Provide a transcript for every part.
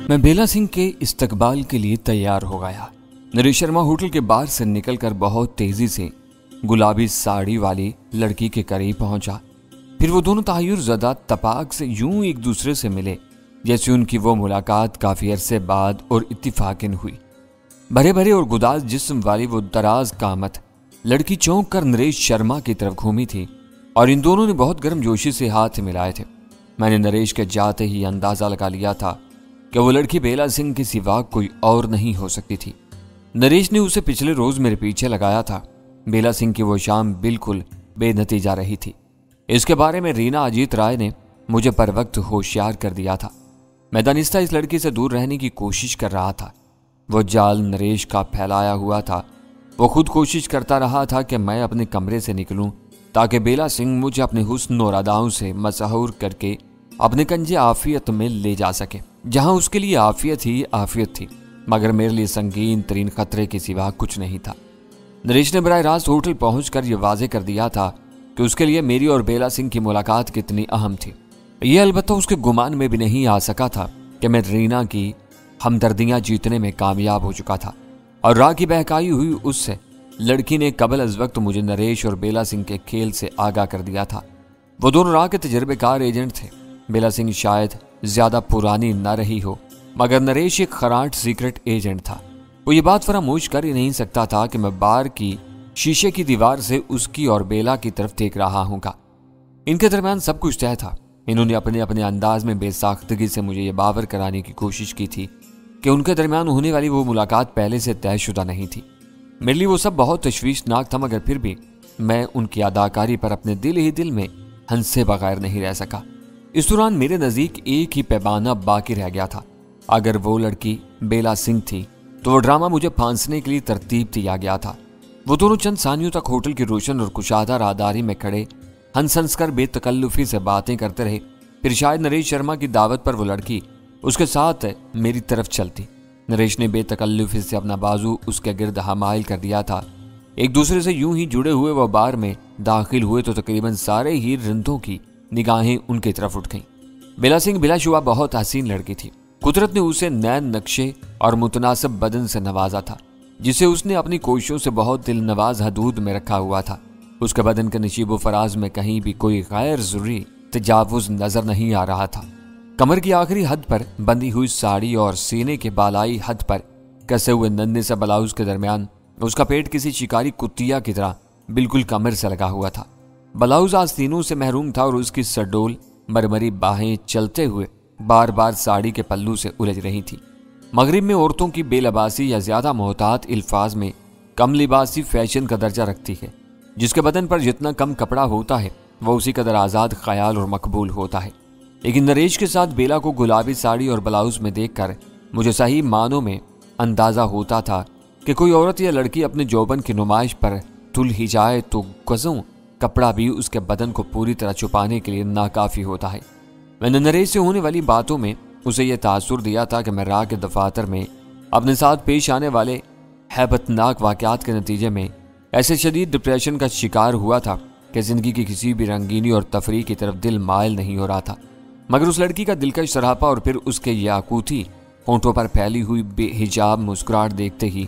मैं बेला सिंह के इस्तकबाल के लिए तैयार हो गया। नरेश शर्मा होटल के बाहर से निकलकर बहुत तेजी से गुलाबी साड़ी वाली लड़की के करीब पहुंचा। फिर वो दोनों तायुर ज़दा तपाक से यूं एक दूसरे से मिले जैसे उनकी वो मुलाकात काफी अरसे बाद और इत्तिफाकिन हुई। भरे भरे और गुदाज जिस्म वाली वो दराज कामत लड़की चौंक कर नरेश शर्मा की तरफ घूमी थी और इन दोनों ने बहुत गर्मजोशी से हाथ मिलाए थे। मैंने नरेश के जाते ही अंदाजा लगा लिया था कि वो लड़की बेला सिंह के सिवा कोई और नहीं हो सकती थी। नरेश ने उसे पिछले रोज मेरे पीछे लगाया था। बेला सिंह की वो शाम बिल्कुल बेनतीजा रही थी। इसके बारे में रीना अजीत राय ने मुझे पर वक्त होशियार कर दिया था। मैं दानिस्ता इस लड़की से दूर रहने की कोशिश कर रहा था। वो जाल नरेश का फैलाया हुआ था। वो खुद कोशिश करता रहा था कि मैं अपने कमरे से निकलूं ताकि बेला सिंह मुझे अपने हुस्न और अदाओं से मशहूर करके अपने कंजे आफियत में ले जा सके, जहां उसके लिए आफियत ही आफियत थी, मगर मेरे लिए संगीन तरीन खतरे के सिवा कुछ नहीं था। नरेश ने बराह रास्त होटल पहुंचकर यह वाजे कर दिया था कि उसके लिए मेरी और बेला सिंह की मुलाकात कितनी अहम थी। यह अलबत्ता उसके गुमान में भी नहीं आ सका था कि मैं रीना की हमदर्दियां जीतने में कामयाब हो चुका था और राह की बहकाई हुई उससे लड़की ने कबल अज वक्त मुझे नरेश और बेला सिंह के खेल से आगाह कर दिया था। वो दोनों राह के तजर्बेकार एजेंट थे। बेला सिंह शायद ज्यादा पुरानी न रही हो, मगर नरेश एक खराट सीक्रेट एजेंट था। वो ये बात फरामोश कर ही नहीं सकता था कि मैं बार की शीशे की दीवार से उसकी और बेला की तरफ देख रहा हूँगा। इनके दरमियान सब कुछ तय था। इन्होंने अपने अपने अंदाज में बेसाख्तगी से मुझे ये बावर कराने की कोशिश की थी कि उनके दरमियान होने वाली वो मुलाकात पहले से तयशुदा नहीं थी। मेरे लिए वो सब बहुत तशवीशनाक था, मगर फिर भी मैं उनकी अदाकारी पर अपने दिल ही दिल में हंसे बगैर नहीं रह सका। इस दौरान मेरे नज़दीक एक ही पैमाना बाकी रह गया था। अगर वो लड़की बेला सिंह थी तो वो ड्रामा मुझे फांसने के लिए तरतीब दिया गया था। वो दोनों चंद सानियों तक होटल की रोशन और कुशादा राहदारी में खड़े हंस हंस कर बेतकल्लुफी से बातें करते रहे। फिर शायद नरेश शर्मा की दावत पर वो लड़की उसके साथ मेरी तरफ चलती। नरेश ने बेतकल्लुफी से अपना बाजू उसके गिर्द हमाइल कर दिया था। एक दूसरे से यूं ही जुड़े हुए वो बार में दाखिल हुए तो तकरीबन सारे ही रिंदों की निगाहें उनकी तरफ उठ गईं। बेला सिंह बिलाशुबा बहुत हसीन लड़की थी। कुदरत ने उसे नैन नक्शे और मुतनासिब बदन से नवाजा था, जिसे उसने अपनी कोशिशों से बहुत दिल नवाज हदूद में रखा हुआ था। उसके बदन के नशीब फराज में कहीं भी कोई गैर जरूरी तजावुज नजर नहीं आ रहा था। कमर की आखिरी हद पर बंधी हुई साड़ी और सीने के बालाई हद पर कसे हुए नन्हे से ब्लाउज के दरमियान उसका पेट किसी शिकारी कुतिया की तरह बिल्कुल कमर से लगा हुआ था। ब्लाउज आस्तीनों से महरूम था और उसकी सडोल मरमरी बाहें चलते हुए बार बार साड़ी के पल्लू से उलझ रही थी। मगरिब में औरतों की बेलबासी या ज्यादा मोहतात अल्फाज में कम लिबासी फैशन का दर्जा रखती है। जिसके बदन पर जितना कम कपड़ा होता है वह उसी कदर आज़ाद ख्याल और मकबूल होता है। लेकिन नरेश के साथ बेला को गुलाबी साड़ी और ब्लाउज में देखकर मुझे सही मानों में अंदाजा होता था कि कोई औरत या लड़की अपने जौबन की नुमाइश पर तुल ही जाए तो गज़ों कपड़ा भी उसके बदन को पूरी तरह छुपाने के लिए नाकाफी होता है। मैंने नरेश से होने वाली बातों में उसे यह तासुर दिया था कि मैं राह के दफातर में अपने साथ पेश आने वाले हैबतनाक वाक़यात के नतीजे में ऐसे शदीद डिप्रेशन का शिकार हुआ था कि जिंदगी की किसी भी रंगीनी और तफरीह की तरफ दिल मायल नहीं हो रहा था। मगर उस लड़की का दिलकश सरापा और फिर उसके याकूती होंठों पर फैली हुई बेहिजाब मुस्कुराहट देखते ही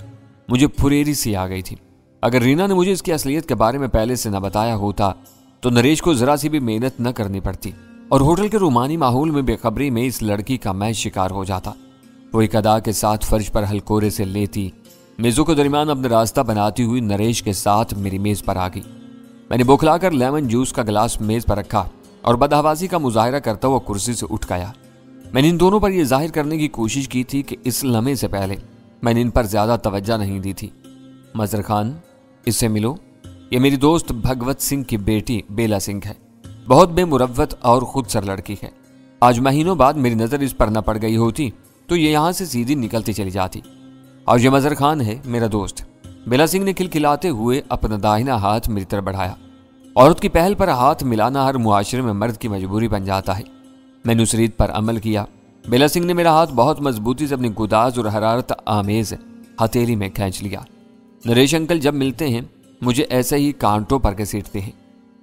मुझे फुरेरी सी आ गई थी। अगर रीना ने मुझे इसकी असलियत के बारे में पहले से न बताया होता तो नरेश को जरा सी भी मेहनत न करनी पड़ती और होटल के रूमानी माहौल में बेखबरी में इस लड़की का मैं शिकार हो जाता। वो एक अदा के साथ फर्श पर हलकोरे से लेती मेजों के दरमियान अपना रास्ता बनाती हुई नरेश के साथ मेरी मेज पर आ गई। मैंने बौखलाकर लेमन जूस का गिलास मेज पर रखा और बदहवासी का मुजाहिरा करता हुआ कुर्सी से उठ गया। मैंने इन दोनों पर यह जाहिर करने की कोशिश की थी कि इस लम्हे से पहले मैंने इन पर ज्यादा तवज्जो नहीं दी थी। मजर खान, इससे मिलो, ये मेरी दोस्त भगवत सिंह की बेटी बेला सिंह है। बहुत बेमुरव्वत और खुदसर लड़की है। आज महीनों बाद मेरी नजर इस पर न पड़ गई होती तो ये यहाँ से सीधी निकलती चली जाती। और ये मजर खान है मेरा दोस्त। बेला सिंह ने खिलखिलाते हुए अपना दाहिना हाथ मेरी तरफ बढ़ाया। औरत की पहल पर हाथ मिलाना हर मुआशरे में मर्द की मजबूरी बन जाता है। मैंने उस रीत पर अमल किया। बेला सिंह ने मेरा हाथ बहुत मजबूती से अपनी गुदाज और हरारत आमेज हथेली में खींच लिया। नरेश अंकल जब मिलते हैं मुझे ऐसे ही कांटों पर घसीटते हैं।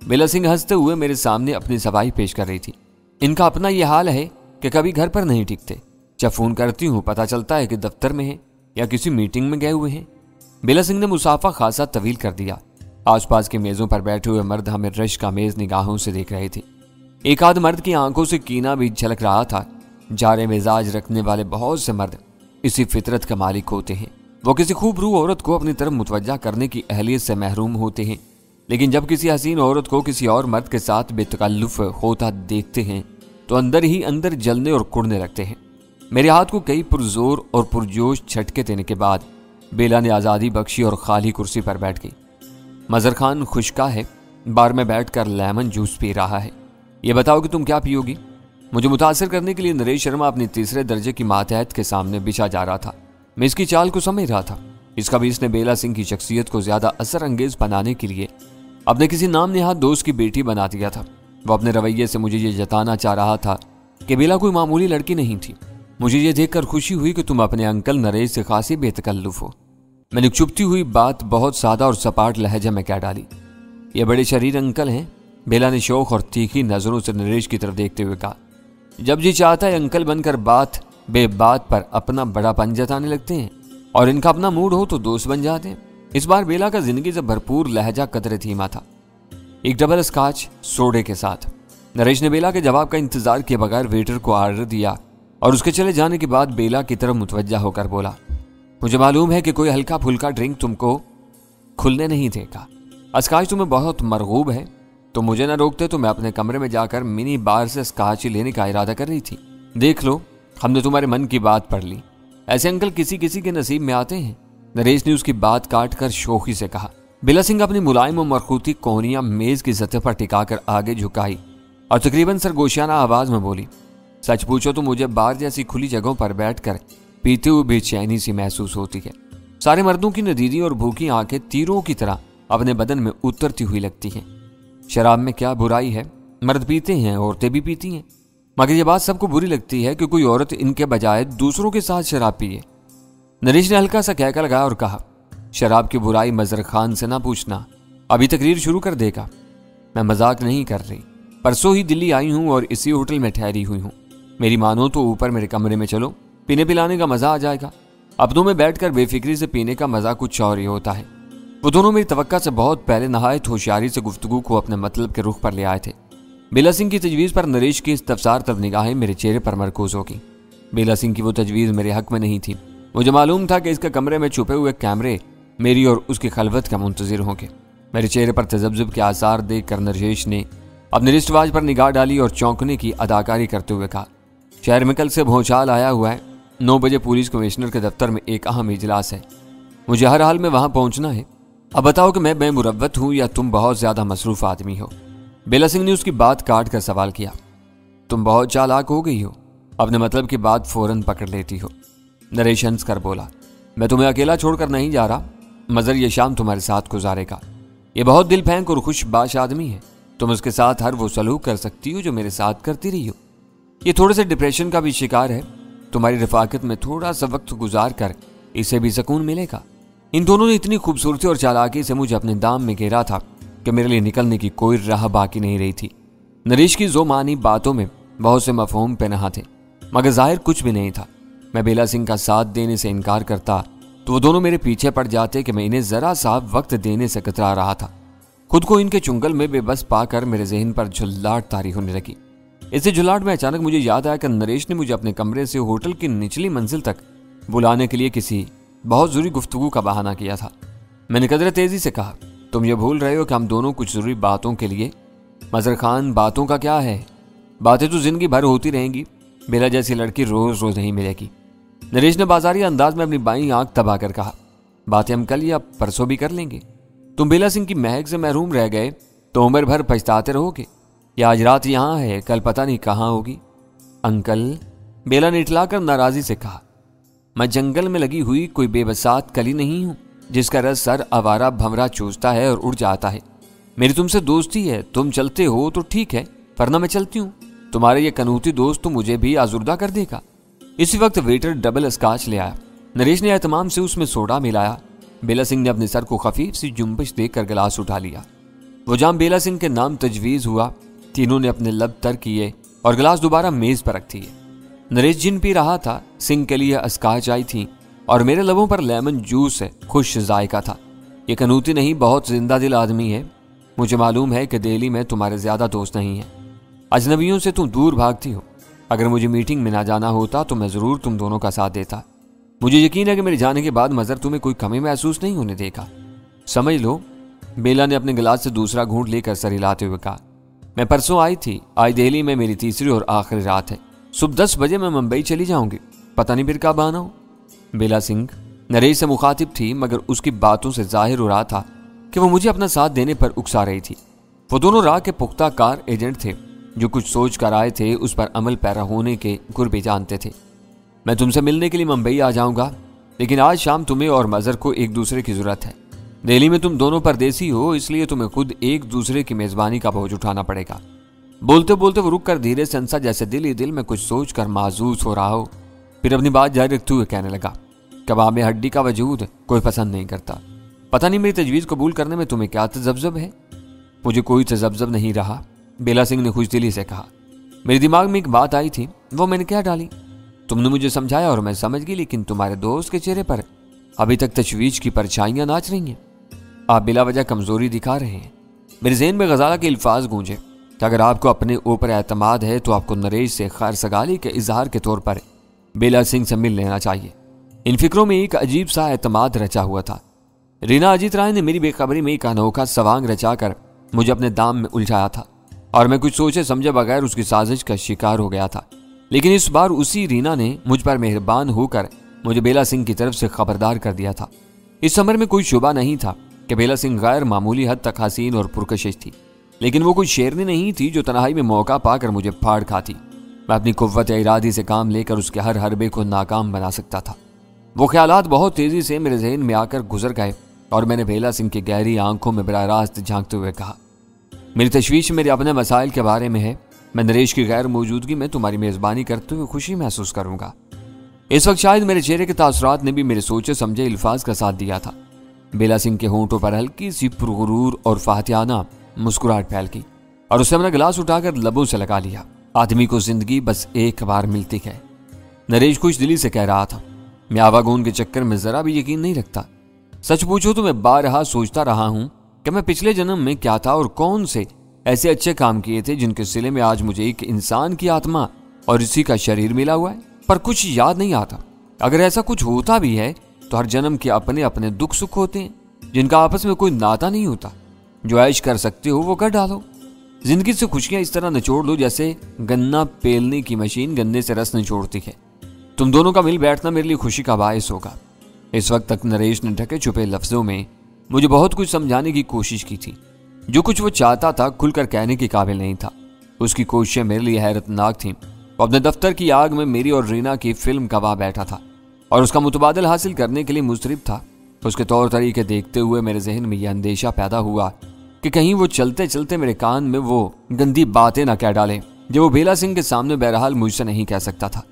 बेला सिंह हंसते हुए मेरे सामने अपनी सफाई पेश कर रही थी। इनका अपना यह हाल है कि कभी घर पर नहीं टिकते। जब फोन करती हूँ पता चलता है कि दफ्तर में है या किसी मीटिंग में गए हुए हैं। बेला सिंह ने मुसाफा खासा तवील कर दिया। आसपास के मेजों पर बैठे हुए मर्द हमें रश का मेज निगाहों से देख रहे थे। एक आध मर्द की आंखों से कीना भी झलक रहा था। जारे मिजाज रखने वाले बहुत से मर्द इसी फितरत का मालिक होते हैं। वो किसी खूबरू औरत को अपनी तरफ मुतवज्जा करने की अहलियत से महरूम होते हैं, लेकिन जब किसी हसीन औरत को किसी और मर्द के साथ बेतकल्लुफ होता देखते हैं तो अंदर ही अंदर जलने और कुड़ने लगते हैं। मेरे हाथ को कई पुरजोर और पुरजोश झटके देने के बाद बेला ने आज़ादी बख्शी और खाली कुर्सी पर बैठ गई। मजर खान खुशका है, बार में बैठकर लेमन जूस पी रहा है। ये बताओ कि तुम क्या पियोगी? मुझे मुतासर करने के लिए नरेश शर्मा अपनी तीसरे दर्जे की मातहत के सामने बिछा जा रहा था। मैं इसकी चाल को समझ रहा था। इसका भी इसने बेला सिंह की शख्सियत को ज्यादा असर अंगेज बनाने के लिए अपने किसी नाम नेहाद दोस्त की बेटी बना दिया था। वो अपने रवैये से मुझे ये जताना चाह रहा था कि बेला कोई मामूली लड़की नहीं थी। मुझे ये देखकर खुशी हुई कि तुम अपने अंकल नरेश से खासी बेतकल्लुफ हो। मैंने चुपती हुई बात बहुत सादा और सपाट लहजा में कह डाली। ये बड़े शरीर अंकल हैं, बेला ने शौक और तीखी नजरों से नरेश की तरफ देखते हुए कहा। जब जी चाहता है अंकल बनकर बात बेबात पर अपना बड़ापन जताने लगते हैं और इनका अपना मूड हो तो दोस्त बन जाते हैं। इस बार बेला का जिंदगी से भरपूर लहजा कतरे थीमा था, एक डबल स्कॉच सोडे के साथ। नरेश ने बेला के जवाब का इंतजार किए बगैर वेटर को ऑर्डर दिया और उसके चले जाने के बाद बेला की तरफ मुतवज्जा होकर बोला, मुझे मालूम है कि कोई हल्का फुल्का ड्रिंक तुमको खुलने नहीं देगा। स्कॉच तुम्हें बहुत मरगूब है, तो मुझे न रोकते तो मैं अपने कमरे में जाकर मिनी बार से स्कॉच ही लेने का इरादा कर रही थी। देख लो, हमने तुम्हारे मन की बात पढ़ ली। ऐसे अंकल किसी किसी के नसीब में आते हैं। नरेश ने उसकी बात काट कर शोखी से कहा। बेला सिंह अपनी मुलायम और मरकूती कोहनियां मेज की सतह पर टिकाकर आगे झुकाई और तकरीबन सरगोशियाना आवाज में बोली, सच पूछो तो मुझे बार जैसी खुली जगहों पर बैठकर पीते हुए बेचैनी सी महसूस होती है। सारे मर्दों की नदीदी और भूखी आंखें तीरों की तरह अपने बदन में उतरती हुई लगती हैं। शराब में क्या बुराई है? मर्द पीते हैं, औरतें भी पीती हैं, मगर ये बात सबको बुरी लगती है कि कोई औरत इनके बजाय दूसरों के साथ शराब पिए। नरेश ने हल्का सा कहका लगाया और कहा, शराब की बुराई मजर खान से ना पूछना, अभी तकरीर शुरू कर देगा। मैं मजाक नहीं कर रही, परसों ही दिल्ली आई हूं और इसी होटल में ठहरी हुई हूं। मेरी मानो तो ऊपर मेरे कमरे में चलो, पीने पिलाने का मजा आ जाएगा। अपनों में बैठकर बेफिक्री से पीने का मजा कुछ और ही होता है। वो दोनों मेरी तवक्का से बहुत पहले नहायत होशियारी से गुफ्तगू को अपने मतलब के रुख पर ले आए थे। बेला सिंह की तजवीज़ पर नरेश की इस्तफसार तब निगाहें मेरे चेहरे पर मरकूज होगी। बेला सिंह की वो तजवीज़ मेरे हक में नहीं थी। मुझे मालूम था कि इसके कमरे में छुपे हुए कैमरे मेरी और उसकी खलवत का मुंतजिर होंगे। मेरे चेहरे पर तजब्जुब के आसार देखकर नरेश ने अपने रिस्ट वॉच पर निगाह डाली और चौंकने की अदाकारी करते हुए कहा, शहर में कल से भूचाल आया हुआ है। 9 बजे पुलिस कमिश्नर के दफ्तर में एक अहम इजलास है। मुझे हर हाल में वहां पहुंचना है। अब बताओ कि मैं बेमुरव्वत हूं या तुम बहुत ज्यादा मसरूफ आदमी हो? बेला सिंह ने उसकी बात काट कर सवाल किया। तुम बहुत चालाक हो गई हो, अपने मतलब की बात फौरन पकड़ लेती हो। नरेश हंस कर बोला, मैं तुम्हें अकेला छोड़कर नहीं जा रहा। मजर ये शाम तुम्हारे साथ गुजारेगा। ये बहुत दिल फेंक और खुशबाश आदमी है। तुम उसके साथ हर वो सलूक कर सकती हो जो मेरे साथ करती रही हो। ये थोड़े से डिप्रेशन का भी शिकार है। तुम्हारी रफाकत में थोड़ा सा वक्त गुजार कर इसे भी सुकून मिलेगा। इन दोनों ने इतनी खूबसूरती और चालाकी से मुझे अपने दाम में घेरा था कि मेरे लिए निकलने की कोई राह बाकी नहीं रही थी। नरेश की जो मानी बातों में बहुत से मफहूम पनाह थे, मगर जाहिर कुछ भी नहीं था। मैं बेला सिंह का साथ देने से इनकार करता तो वो दोनों मेरे पीछे पड़ जाते कि मैं इन्हें जरा सा वक्त देने से कतरा रहा था। खुद को इनके चुंगल में बेबस पाकर मेरे जहन पर झुल्लाट तारी होने लगी। इसी झुल्लाट में अचानक मुझे याद आया कि नरेश ने मुझे अपने कमरे से होटल की निचली मंजिल तक बुलाने के लिए किसी बहुत जरूरी गुफ्तगू का बहाना किया था। मैंने कदर तेजी से कहा, तुम ये भूल रहे हो कि हम दोनों कुछ जरूरी बातों के लिए। मजर खान, बातों का क्या है? बातें तो जिंदगी भर होती रहेंगी। बेला जैसी लड़की रोज रोज नहीं मिलेगी। नरेश ने बाजारी अंदाज में अपनी बाईं आंख दबाकर कहा, बातें हम कल या परसों भी कर लेंगे। तुम बेला सिंह की महक से महरूम रह गए तो उम्र भर पछताते रहोगे। या आज रात यहाँ है, कल पता नहीं कहाँ होगी। अंकल, बेला ने इटलाकर नाराजी से कहा, मैं जंगल में लगी हुई कोई बेबसात कली नहीं हूं जिसका रस सर आवारा भंवरा चूसता है और उड़ जाता है। मेरी तुमसे दोस्ती है, तुम चलते हो तो ठीक है, वरना मैं चलती हूँ। तुम्हारे ये कनूती दोस्त तो मुझे भी आजुर्दा कर देगा। इसी वक्त वेटर डबल स्कॉच ले आया। नरेश ने एहतमाम से उसमें सोडा मिलाया। बेला सिंह ने अपने सर को खफीफ सी जुम्बिश देकर गिलास उठा लिया। वो जाम बेला सिंह के नाम तजवीज हुआ। तीनों ने अपने लब तर किए और गिलास दोबारा मेज पर रख दिए। नरेश जिन पी रहा था, सिंह के लिए अस्काच आई थी और मेरे लबों पर लेमन जूस है खुश जायका था। ये कनूती नहीं, बहुत जिंदा दिल आदमी है। मुझे मालूम है कि दिल्ली में तुम्हारे ज्यादा दोस्त नहीं है। अजनबियों से तुम दूर भागती हो। अगर मुझे मीटिंग में ना जाना होता तो मैं जरूर तुम दोनों का साथ देता। मुझे यकीन है कि मेरे जाने के बाद मजहर तुम्हें कोई कमी महसूस नहीं होने देगा। समझ लो। बेला ने अपने गिलास से दूसरा घूंट लेकर सर हिलाते हुए कहा, मैं परसों आई थी। आज दिल्ली में मेरी तीसरी और आखिरी रात है। सुबह 10 बजे मैं मुंबई चली जाऊंगी। पता नहीं फिर कब आना हो। बेला सिंह नरेश से मुखातिब थी, मगर उसकी बातों से जाहिर हो रहा था कि वो मुझे अपना साथ देने पर उकसा रही थी। वो दोनों राह के पुख्ता कार एजेंट थे जो कुछ सोच कर आए थे, उस पर अमल पैरा होने के गुर भी जानते थे। मैं तुमसे मिलने के लिए मुंबई आ जाऊंगा, लेकिन आज शाम तुम्हें और मजहर को एक दूसरे की जरूरत है। दिल्ली में तुम दोनों परदेसी हो, इसलिए तुम्हें खुद एक दूसरे की मेजबानी का बोझ उठाना पड़ेगा। बोलते बोलते वो रुक कर धीरे से हंसा, जैसे दिल ही दिल में कुछ सोच कर माजूस हो रहा हो। फिर अपनी बात जारी रखते हुए कहने लगा, कबाब में हड्डी का वजूद कोई पसंद नहीं करता। पता नहीं मेरी तजवीज़ कबूल करने में तुम्हें क्या तजब्जब है। मुझे कोई तजब्जब नहीं रहा, बेला सिंह ने खुशदिली से कहा। मेरे दिमाग में एक बात आई थी, वो मैंने क्या डाली। तुमने मुझे समझाया और मैं समझ गई, लेकिन तुम्हारे दोस्त के चेहरे पर अभी तक तशवीश की परछाइयां नाच रही हैं। आप बिला वजह कमजोरी दिखा रहे हैं। मेरे ज़हन में गजाला के अल्फाज गूंजे कि अगर आपको अपने ऊपर एतमाद है तो आपको नरेश से खैर सगाली के इजहार के तौर पर बेला सिंह से मिल लेना चाहिए। इन फिक्रों में एक अजीब सा एतमाद रचा हुआ था। रीना अजीत राय ने मेरी बेखबरी में एक अनोखा सवांग रचाकर मुझे अपने दाम में उलझाया था और मैं कुछ सोचे समझे बगैर उसकी साजिश का शिकार हो गया था। लेकिन इस बार उसी रीना ने मुझ पर मेहरबान होकर मुझे बेला सिंह की तरफ से खबरदार कर दिया था। इस अमर में कोई शुबा नहीं था कि बेला सिंह गैर मामूली हद तक हसीन और पुरकशिश थी, लेकिन वो कोई शेरनी नहीं थी जो तन्हाई में मौका पाकर मुझे फाड़ खाती। मैं अपनी कुव्वत इरादी से काम लेकर उसके हर हरबे को नाकाम बना सकता था। वो ख्यालात बहुत तेजी से मेरे जहन में आकर गुजर गए और मैंने बेला सिंह की गहरी आंखों में बराह रास्त झांकते हुए कहा, मेरी तशवीश मेरे अपने मसाइल के बारे में है। मैं नरेश की गैर मौजूदगी में तुम्हारी मेजबानी करते हुए खुशी महसूस करूंगा। इस वक्त शायद मेरे चेहरे के तासुरात ने भी मेरे सोचे समझे अल्फाज का साथ दिया था। बेला सिंह के होंठों पर हल्की सी पुरगुरूर और फातियाना मुस्कुराहट फैल गई और उसने अपना गिलास उठाकर लबों से लगा लिया। आदमी को जिंदगी बस एक बार मिलती है, नरेश खुश दिली से कह रहा था। मैं आवागोन के चक्कर में जरा भी यकीन नहीं रखता। सच पूछो तो मैं बारहा सोचता रहा हूं कि मैं पिछले जन्म में क्या था और कौन से ऐसे अच्छे काम किए थे जिनके सिले में आज मुझे एक इंसान की आत्मा और इसी का शरीर मिला हुआ है, पर कुछ याद नहीं आता। अगर ऐसा कुछ होता भी है तो हर जन्म के अपने अपने दुख सुख होते हैं जिनका आपस में कोई नाता नहीं होता। जो ऐश कर सकते हो वो कर डालो। जिंदगी से खुशियां इस तरह निचोड़ लो जैसे गन्ना पेलने की मशीन गन्ने से रस निचोड़ती है। तुम दोनों का मिल बैठना मेरे लिए खुशी का बायस होगा। इस वक्त तक नरेश ने ढके छुपे लफ्जों में मुझे बहुत कुछ समझाने की कोशिश की थी। जो कुछ वो चाहता था खुलकर कहने के काबिल नहीं था। उसकी कोशिशें मेरे लिए हैरतनाक थीं। वो अपने दफ्तर की आग में मेरी और रीना की फिल्म गवाह बैठा था और उसका मुतबादल हासिल करने के लिए मुस्तरिब था। उसके तौर तरीके देखते हुए मेरे जहन में यह अंदेशा पैदा हुआ कि कहीं वो चलते चलते मेरे कान में वो गंदी बातें ना कह डाले जो वो बेला सिंह के सामने बहरहाल मुझसे नहीं कह सकता था।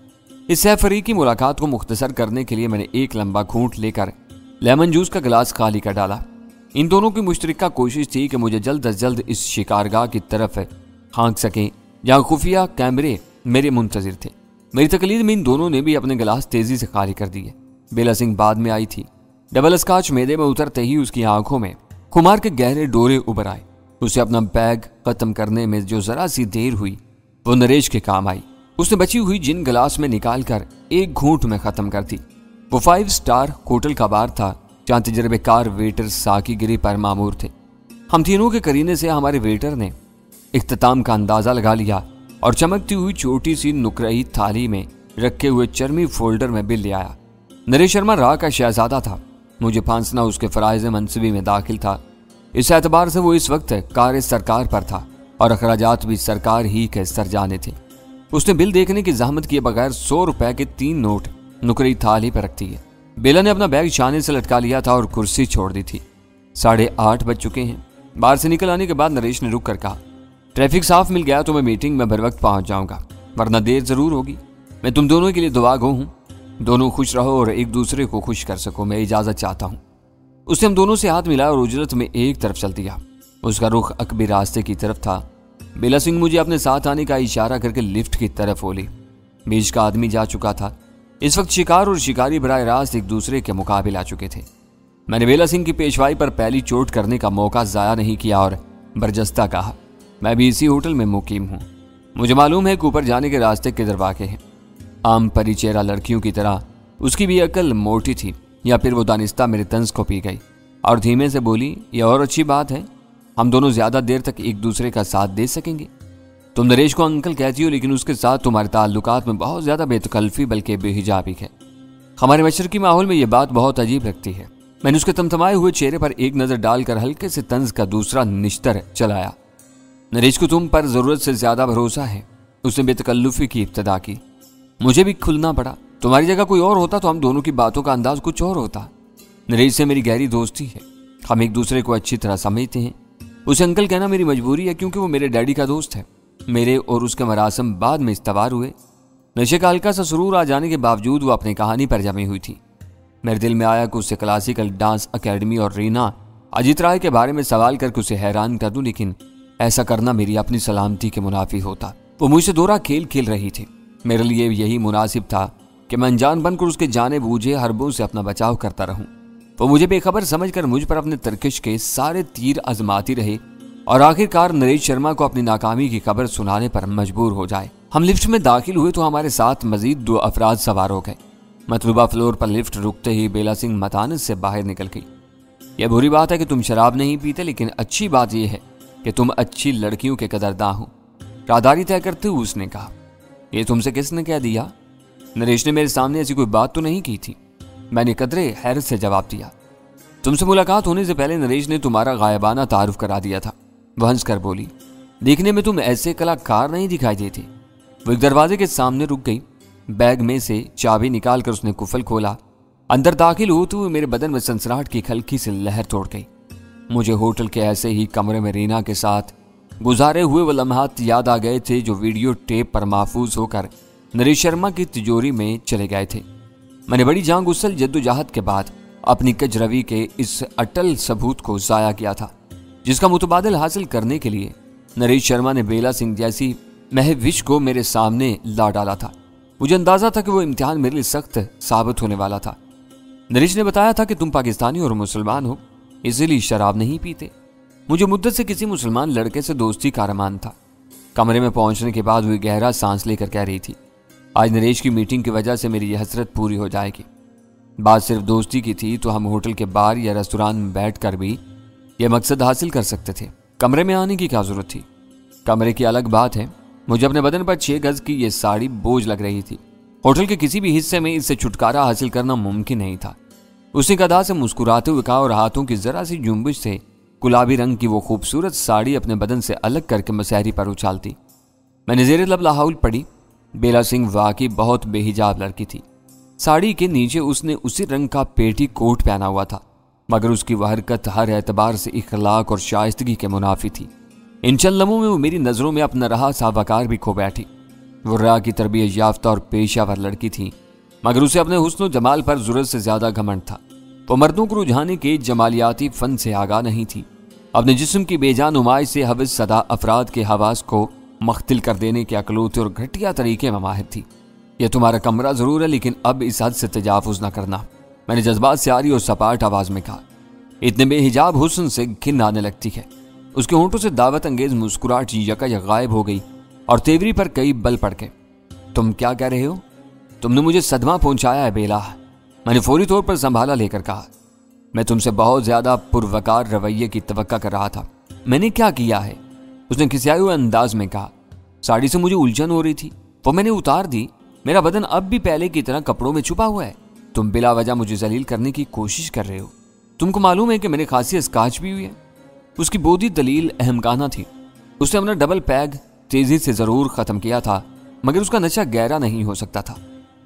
इस सैफरी की मुलाकात को मुख्तसर करने के लिए मैंने एक लंबा घूंट लेकर लेमन जूस का गिलास खाली कर डाला। इन दोनों की मुश्तरका कोशिश थी कि मुझे जल्द अज जल्द इस शिकारगाह की तरफ हाँक सकें जहाँ खुफिया कैमरे मेरे मुंतजिर थे। मेरी तकलीद में इन दोनों ने भी अपने गिलास तेजी से खाली कर दिए। बेला सिंह बाद में आई थी। डबल स्कॉच मेदे में उतरते ही उसकी आंखों में खुमार के गहरे डोरे उभर आए। उसे अपना बैग खत्म करने में जो जरा सी देर हुई वो नरेश के काम आई। उसने बची हुई जिन गिलास में निकाल कर एक घूंट में खत्म कर दी। वो 5 स्टार होटल का बार था जहाँ तजर्बेकार वेटर साकी गिरी पर मामूर थे। हम तीनों के करीने से हमारे वेटर ने इख्तिताम का अंदाजा लगा लिया और चमकती हुई छोटी सी नुकरई थाली में रखे हुए चर्मी फोल्डर में बिल ले आया। नरेश शर्मा राह का शहजादा था। मुझे फांसना उसके फराइज मनसबी में दाखिल था। इस एतबार से वो इस वक्त कार सरकार पर था और अखराजात भी सरकार ही के सर जाने थे। उसने बिल देखने की जहमत किए बगैर 100 रुपए के 3 नोट नुकरी थाली पर रख दिए। बेला ने अपना बैग छाने से लटका लिया था और कुर्सी छोड़ दी थी। 8:30 बज चुके हैं। बाहर से निकल आने के बाद नरेश ने रुक कर कहा, ट्रैफिक साफ मिल गया तो मैं मीटिंग में बर वक्त पहुंच जाऊंगा, वरना देर जरूर होगी। मैं तुम दोनों के लिए दुआ गो हूं। दोनों खुश रहो और एक दूसरे को खुश कर सको, मैं इजाजत चाहता हूं। उसने हम दोनों से हाथ मिलाया और उजरत में एक तरफ चल दिया। उसका रुख अकबी रास्ते की तरफ था। बेला सिंह मुझे अपने साथ आने का इशारा करके लिफ्ट की तरफ बोली। बीच का आदमी जा चुका था। इस वक्त शिकार और शिकारी बराह रास्त एक दूसरे के मुकाबले आ चुके थे। मैंने बेला सिंह की पेशवाई पर पहली चोट करने का मौका जाया नहीं किया और बरजस्ता कहा, मैं भी इसी होटल में मुकीम हूँ। मुझे मालूम है कि ऊपर जाने के रास्ते किधर वाक़े हैं। आम परिचेरा लड़कियों की तरह उसकी भी अकल मोटी थी, या फिर वो दानिस्ता मेरे तंज को पी गई और धीमे से बोली, यह और अच्छी बात है, हम दोनों ज्यादा देर तक एक दूसरे का साथ दे सकेंगे। तुम नरेश को अंकल कहती हो, लेकिन उसके साथ तुम्हारे ताल्लुकात में बहुत ज्यादा बेतकल्फी बल्कि बेहिजाबी है। हमारे मशरकी माहौल में यह बात बहुत अजीब लगती है। मैंने उसके तमतमाए हुए चेहरे पर एक नजर डालकर हल्के से तंज का दूसरा निश्तर चलाया। नरेश को तुम पर जरूरत से ज्यादा भरोसा है, उसने बेतकल्लुफी की इब्तदा की। मुझे भी खुलना पड़ा। तुम्हारी जगह कोई और होता तो हम दोनों की बातों का अंदाज कुछ और होता। नरेश से मेरी गहरी दोस्ती है, हम एक दूसरे को अच्छी तरह समझते हैं। उसे अंकल कहना मेरी मजबूरी है, क्योंकि वो मेरे डैडी का दोस्त है। मेरे और उसके मरासम बाद में इस्तवार हुए। नशे का हल्का सा सुरूर आ जाने के बावजूद वो अपनी कहानी पर जमी हुई थी। मेरे दिल में आया कि उससे क्लासिकल डांस अकेडमी और रीना अजीत राय के बारे में सवाल करके उसे हैरान कर दूं, लेकिन ऐसा करना मेरी अपनी सलामती के मुनाफी होता। वो मुझसे दोहरा खेल खेल रही थी। मेरे लिए यही मुनासिब था कि मैं अनजान बनकर उसके जाने बूझे हरबों से अपना बचाव करता रहूं। वो मुझे बेखबर समझकर मुझ पर अपने तरकिश के सारे तीर आजमाती रहे और आखिरकार नरेश शर्मा को अपनी नाकामी की खबर सुनाने पर मजबूर हो जाए। हम लिफ्ट में दाखिल हुए तो हमारे साथ मजीद 2 अफराद सवार हो गए। मतलूबा फ्लोर पर लिफ्ट रुकते ही बेला सिंह मतानस से बाहर निकल गई। यह बुरी बात है कि तुम शराब नहीं पीते, लेकिन अच्छी बात यह है कि तुम अच्छी लड़कियों के कदरदां हो, राहदारी तय करते हुए उसने कहा। यह तुमसे किसने कह दिया? नरेश ने मेरे सामने ऐसी कोई बात तो नहीं की थी। मैंने कदरे हैरत से जवाब दिया। तुमसे मुलाकात होने से पहले नरेश ने तुम्हारा गायबाना तारुफ करा दिया था। वह हंस कर बोली, देखने में तुम ऐसे कलाकार नहीं दिखाई देते। वो एक दरवाजे के सामने रुक गई। बैग में से चाबी निकालकर उसने कुफल खोला। अंदर दाखिल होते हुए मेरे बदन में सनसनाहट की हल्की सी लहर तोड़ गई। मुझे होटल के ऐसे ही कमरे में रीना के साथ गुजारे हुए वो लम्हात याद आ गए थे जो वीडियो टेप पर महफूज होकर नरेश शर्मा की तिजोरी में चले गए थे। मैंने बड़ी जान गुस्सल जद्दोजहद के बाद अपनी कजरवी के इस अटल सबूत को जाया किया था, जिसका मुतबादिल हासिल करने के लिए नरेश शर्मा ने बेला सिंह जैसी महविश को मेरे सामने ला डाला था। मुझे अंदाजा था कि वो इम्तिहान मेरे लिए सख्त साबित होने वाला था। नरेश ने बताया था कि तुम पाकिस्तानी और मुसलमान हो, इसीलिए शराब नहीं पीते। मुझे मुद्दत से किसी मुसलमान लड़के से दोस्ती का अरमान था। कमरे में पहुंचने के बाद वो गहरा सांस लेकर कह रही थी, आज नरेश की मीटिंग की वजह से मेरी यह हसरत पूरी हो जाएगी। बात सिर्फ दोस्ती की थी तो हम होटल के बार या रेस्तोरां में बैठकर भी यह मकसद हासिल कर सकते थे। कमरे में आने की क्या जरूरत थी? कमरे की अलग बात है। मुझे अपने बदन पर 6 गज की यह साड़ी बोझ लग रही थी। होटल के किसी भी हिस्से में इससे छुटकारा हासिल करना मुमकिन नहीं था। उसने गदा से मुस्कुराते हुए कहा और हाथों की जरा सी जुम्बिश से गुलाबी रंग की वो खूबसूरत साड़ी अपने बदन से अलग करके मसहरी पर उछालती। मैंने जेरे लब लाहौल पड़ी। बेला सिंह वाकई बहुत बेहिजाब लड़की थी। साड़ी के नीचे उसने उसी रंग का पेटी कोट पहना हुआ था, मगर उसकी वह हरकत हर एतबार से इखलाक और शाइस्तगी के मुनाफी थी। इन चंद लम्हों में वो मेरी नजरों में अपना रहा सा वकार भी खो बैठी। वो राह की तरबियत याफ्ता और पेशावर लड़की थी, मगर उसे अपने हुस्न जमाल पर जरूरत से ज्यादा घमंड था। वो मर्दों को रुझाने के जमालियाती फन से आगाह नहीं थी। अपने जिस्म की बेजान नुमाइश से हवस सदा अफराद के हवास को मख्तिल कर देने के अकलौते और घटिया तरीके में माहिर थी। यह तुम्हारा कमरा जरूर है, लेकिन अब इस हद से तजावुज न करना, मैंने जज्बात से आरी और सपाट आवाज में कहा। इतने बेहिजाब हुस्न से घिन आने लगती है। उसके होंठों से दावत अंगेज मुस्कुराहट यकायक गायब हो गई और तेवरी पर कई बल पड़ गए। तुम क्या कह रहे हो? तुमने मुझे सदमा पहुंचाया है बेला, मैंने फौरी तौर पर संभाला लेकर कहा। मैं तुमसे बहुत ज्यादा पुरवकार रवैये की तवक्का कर रहा था। मैंने क्या किया है? उसने खिसियाए हुए अंदाज में कहा। साड़ी से मुझे उलझन हो रही थी, वो मैंने उतार दी। मेरा बदन अब भी पहले की तरह कपड़ों में छुपा हुआ है। तुम बिला वजह मुझे जलील करने की कोशिश कर रहे हो। तुमको मालूम है कि मैंने खांसी स्काच भी हुई है। उसकी बोधी दलील अहमकाना थी। उसने अपना डबल पैग तेजी से जरूर खत्म किया था, मगर उसका नशा गहरा नहीं हो सकता था।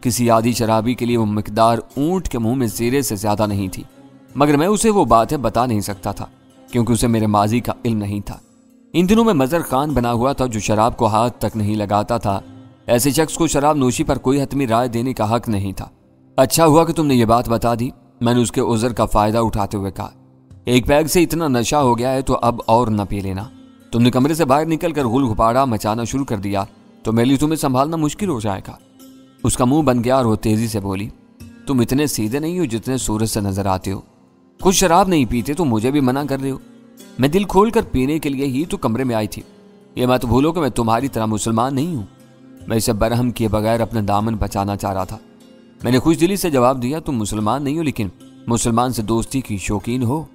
किसी आदि शराबी के लिए वो मिकदार ऊंट के मुंह में जीरे से ज्यादा नहीं थी, मगर मैं उसे वो बातें बता नहीं सकता था क्योंकि उसे मेरे माजी का इल्म नहीं था। इन दिनों में मजर खान बना हुआ था जो शराब को हाथ तक नहीं लगाता था। ऐसे शख्स को शराब नोशी पर कोई हतमी राय देने का हक नहीं था। अच्छा हुआ कि तुमने ये बात बता दी, मैंने उसके उज़र का फायदा उठाते हुए कहा। एक पैग से इतना नशा हो गया है तो अब और न पी लेना। तुमने कमरे से बाहर निकलकर गुल गुपाड़ा मचाना शुरू कर दिया तो मेरे लिए तुम्हें संभालना मुश्किल हो जाएगा। उसका मुंह बन गया और वो तेजी से बोली, तुम इतने सीधे नहीं हो जितने सूरज से नजर आते हो। कुछ शराब नहीं पीते तो मुझे भी मना कर रहे हो। मैं दिल खोल कर पीने के लिए ही तो कमरे में आई थी। ये मत भूलो कि मैं तुम्हारी तरह मुसलमान नहीं हूं। मैं इसे बरहम किए बगैर अपना दामन बचाना चाह रहा था। मैंने खुश दिली से जवाब दिया, तुम मुसलमान नहीं हो लेकिन मुसलमान से दोस्ती की शौकीन हो।